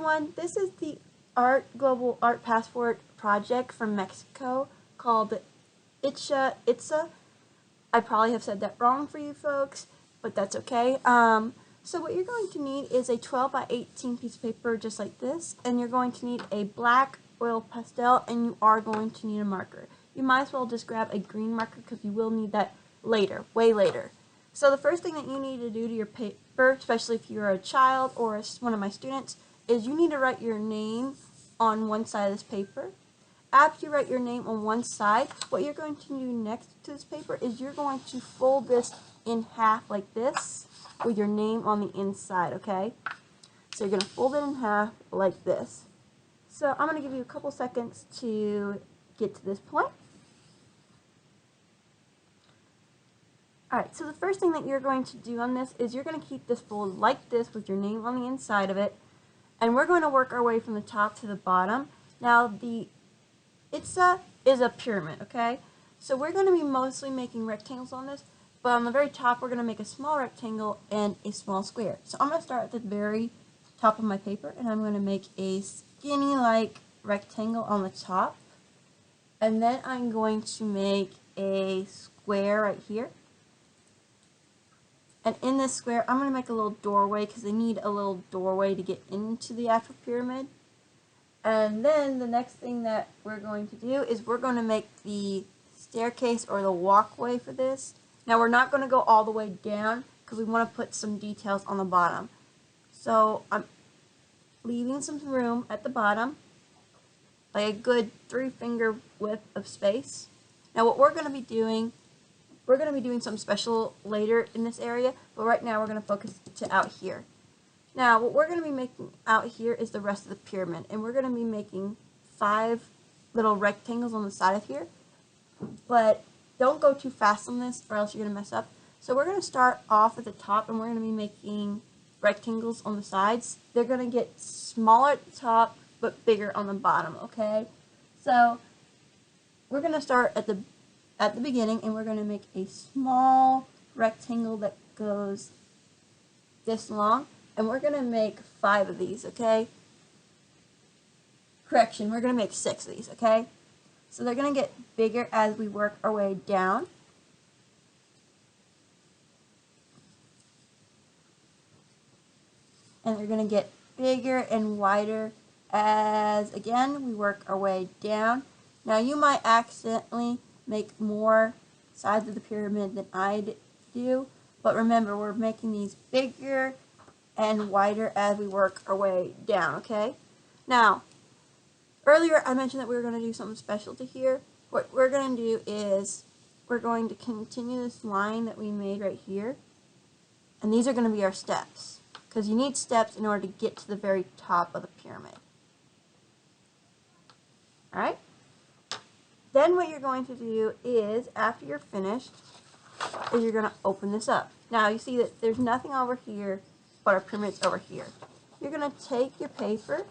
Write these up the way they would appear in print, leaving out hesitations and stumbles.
everyone, this is the Global Art Passport project from Mexico called Itza. I probably have said that wrong for you folks, but that's okay. So what you're going to need is a 12 by 18 piece of paper just like this, and you're going to need a black oil pastel, and you are going to need a marker. You might as well just grab a green marker because you will need that later, way later. So the first thing that you need to do to your paper, especially if you're a child or one of my students, is you need to write your name on one side of this paper. After you write your name on one side, what you're going to do next to this paper is you're going to fold this in half like this with your name on the inside, okay? So you're going to fold it in half like this. So I'm going to give you a couple seconds to get to this point. Alright, so the first thing that you're going to do on this is you're going to keep this fold like this with your name on the inside of it, and we're going to work our way from the top to the bottom. Now the Itza is a pyramid, okay? So we're going to be mostly making rectangles on this, but on the very top we're going to make a small rectangle and a small square. So I'm going to start at the very top of my paper, and I'm going to make a skinny like rectangle on the top, and then I'm going to make a square right here. And in this square, I'm going to make a little doorway because they need a little doorway to get into the actual pyramid. And then the next thing that we're going to do is we're going to make the staircase or the walkway for this. Now we're not going to go all the way down because we want to put some details on the bottom. So I'm leaving some room at the bottom, like a good 3-finger width of space. Now what we're going to be doing, we're going to be doing something special later in this area, but right now we're going to focus to out here. Now, what we're going to be making out here is the rest of the pyramid, and we're going to be making 5 little rectangles on the side of here, but don't go too fast on this or else you're going to mess up. So we're going to start off at the top, and we're going to be making rectangles on the sides. They're going to get smaller at the top, but bigger on the bottom, okay? So we're going to start at the beginning, and we're going to make a small rectangle that goes this long, and we're going to make 5 of these, okay? Correction, we're going to make 6 of these, okay? So they're going to get bigger as we work our way down. And they're going to get bigger and wider as, again, we work our way down. Now you might accidentally make more sides of the pyramid than I do, but remember, we're making these bigger and wider as we work our way down, okay? Now, earlier I mentioned that we were going to do something special to here. What we're going to do is we're going to continue this line that we made right here, and these are going to be our steps, because you need steps in order to get to the very top of the pyramid. Alright? Then what you're going to do is, after you're finished, is you're going to open this up. Now you see that there's nothing over here, but our pyramid's over here. You're going to take your paper,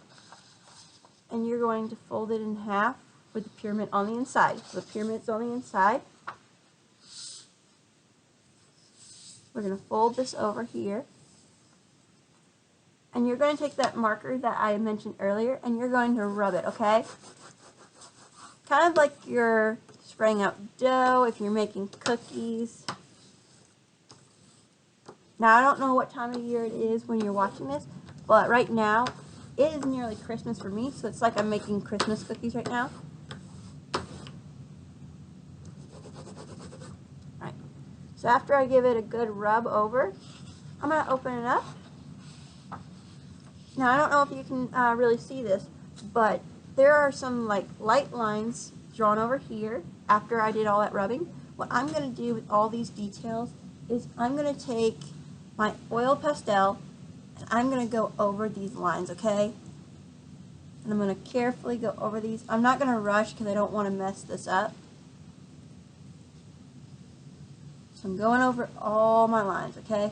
and you're going to fold it in half with the pyramid on the inside. So the pyramid's on the inside. We're going to fold this over here. And you're going to take that marker that I mentioned earlier, and you're going to rub it, okay? Kind of like you're spraying out dough if you're making cookies. Now, I don't know what time of year it is when you're watching this, but right now, it is nearly Christmas for me, so it's like I'm making Christmas cookies right now. Alright, so after I give it a good rub over, I'm going to open it up. Now, I don't know if you can really see this, but there are some like light lines drawn over here after I did all that rubbing. What I'm going to do with all these details is I'm going to take my oil pastel and I'm going to go over these lines, okay? And I'm going to carefully go over these. I'm not going to rush because I don't want to mess this up. So I'm going over all my lines, okay?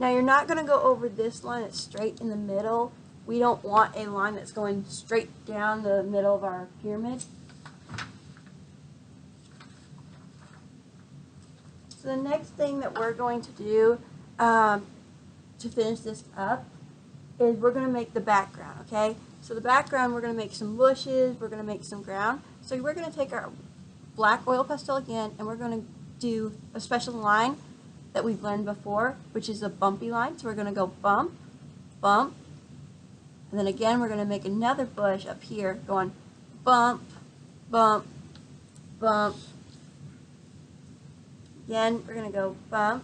Now you're not going to go over this line, it's straight in the middle. We don't want a line that's going straight down the middle of our pyramid. So the next thing that we're going to do to finish this up is we're going to make the background, okay? So the background, we're going to make some bushes, we're going to make some ground. So we're going to take our black oil pastel again, and we're going to do a special line that we've learned before, which is a bumpy line. So we're going to go bump, bump, and then again we're going to make another bush up here going bump, bump, bump. Again, we're going to go bump,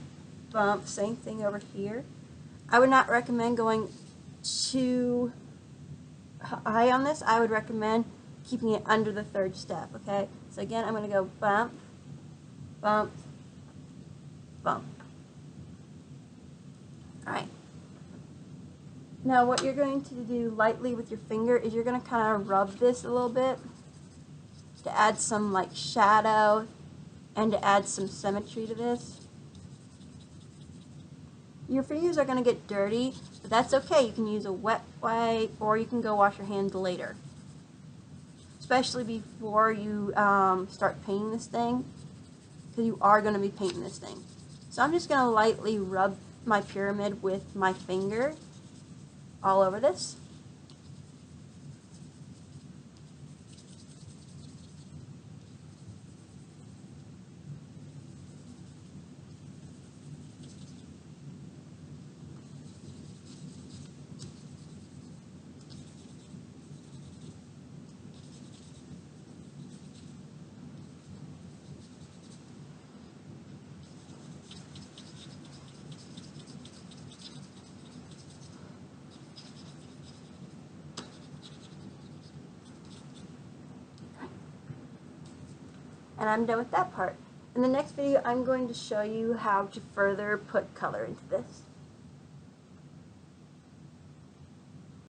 bump, same thing over here. I would not recommend going too high on this. I would recommend keeping it under the third step, okay? So again, I'm going to go bump, bump, bump. Alright. Now what you're going to do lightly with your finger is you're going to kind of rub this a little bit to add some like shadow and to add some symmetry to this. Your fingers are going to get dirty, but that's okay. You can use a wet wipe or you can go wash your hands later. Especially before you start painting this thing, because you are going to be painting this thing. So I'm just going to lightly rub my pyramid with my finger all over this. And I'm done with that part. In the next video, I'm going to show you how to further put color into this.